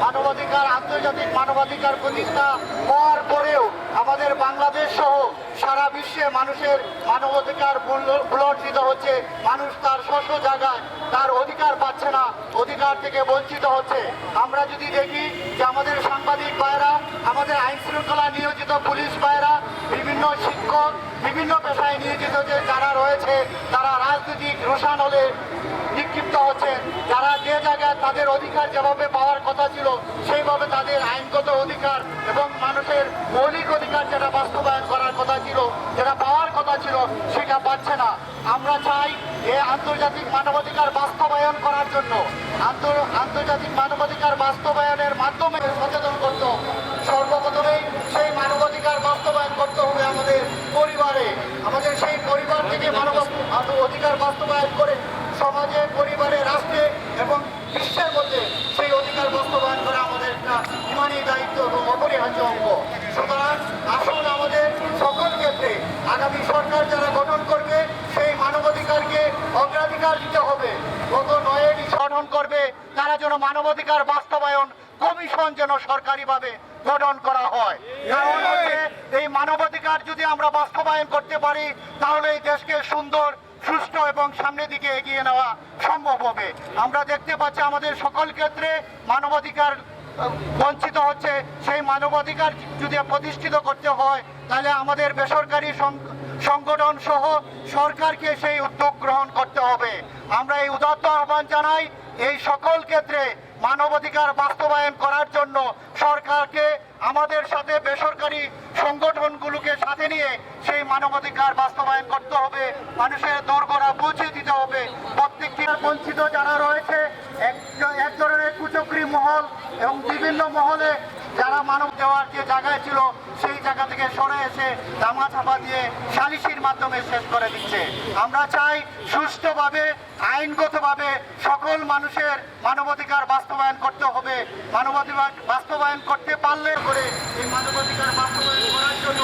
মানবাধিকার আন্তর্জাতিক মানবাধিকার প্রতিষ্ঠা হওয়ার পরেও আমাদের বাংলাদেশ সহ সারা বিশ্বে মানুষের মানবাধিকার ভুলণ্ঠিত হচ্ছে। মানুষ তার স্ব জায়গায় তার অধিকার পাচ্ছে না, অধিকার থেকে বঞ্চিত হচ্ছে। আমরা যদি দেখি যে আমাদের সাংবাদিক ভাইরা, আমাদের আইন শৃঙ্খলা নিয়োজিত পুলিশ ভাইরা, বিভিন্ন শিক্ষক, বিভিন্ন পেশায় নিয়োজিত যে যারা রয়েছে তারা রাজনৈতিক রোষানলে নিক্ষিপ্ত হচ্ছেন। যারা যে জায়গায় তাদের অধিকার যেভাবে পাওয়ার কথা ছিল সেইভাবে তাদের আইনগত অধিকার এবং মানুষের মৌলিক অধিকার যেটা বাস্তবায়ন করার কথা ছিল, যেটা পাওয়ার কথা ছিল, সেটা পাচ্ছে না। আমরা চাই এই আন্তর্জাতিক মানবাধিকার বাস্তবায়ন করার জন্য আন্তর্জাতিক মানবাধিকার বাস্তবায়নের মাধ্যমে সচেতন করতে হবে। সর্বপ্রথমেই সেই মানবাধিকার বাস্তবায়ন করতে হবে আমাদের পরিবারে। আমাদের সেই পরিবার থেকে অধিকার বাস্তবায়ন করে সমাজে, পরিবারে, রাষ্ট্রে এবং বিশ্বের মধ্যে সেই অধিকার বাস্তবায়ন করা আমাদের একটা ইমানি দায়িত্ব এবং অপরিহার্য অঙ্গ। সুতরাং আসুন আমাদের সকল ক্ষেত্রে আগামী সরকার যারা গঠন করবে সেই মানবাধিকারকে অগ্রাধিকার দিতে হবে। গত 9 গঠন করবে তারা যেন মানবাধিকার বাস্তবায়ন কমিশন যেন সরকারিভাবে গঠন করা হয়। কারণ হচ্ছে এই মানবাধিকার যদি আমরা বাস্তবায়ন করতে পারি তাহলে এই দেশকে সুন্দর, সুষ্ঠু এবং সামনের দিকে এগিয়ে নেওয়া সম্ভব হবে। আমরা দেখতে পাচ্ছি আমাদের সকল ক্ষেত্রে মানবাধিকার বঞ্চিত হচ্ছে। সেই মানবাধিকার যদি প্রতিষ্ঠিত করতে হয় তাহলে আমাদের বেসরকারি সংগঠন সহ সরকারকে সেই উদ্যোগ গ্রহণ করতে হবে। আমরা এই উদাত্ত আহ্বান জানাই এই সকল ক্ষেত্রে মানবাধিকার বাস্তবায়ন করার জন্য সরকারকে আমাদের সাথে বেসরকারি সংগঠনগুলোকে সাথে নিয়ে সেই মানবাধিকার বাস্তবায়ন করতে হবে। মানুষের দোরগোড়া পৌঁছে দিতে হবে। প্রত্যেকটি বঞ্চিত যারা রয়েছে এক ধরনের কুচক্রী মহল এবং বিভিন্ন মহলে যারা মানব দেওয়ার যে জায়গায় ছিল সেই জায়গা থেকে সরে এসে দামা ছাপা দিয়ে সালিসির মাধ্যমে শেষ করে দিচ্ছে। আমরা চাই সুষ্ঠুভাবে, আইনগতভাবে সকল মানুষের মানবাধিকার বাস্তবায়ন করতে হবে। মানবাধিকার বাস্তবায়ন করতে পারলে করে এই মানবাধিকার বাস্তবায়ন করার জন্য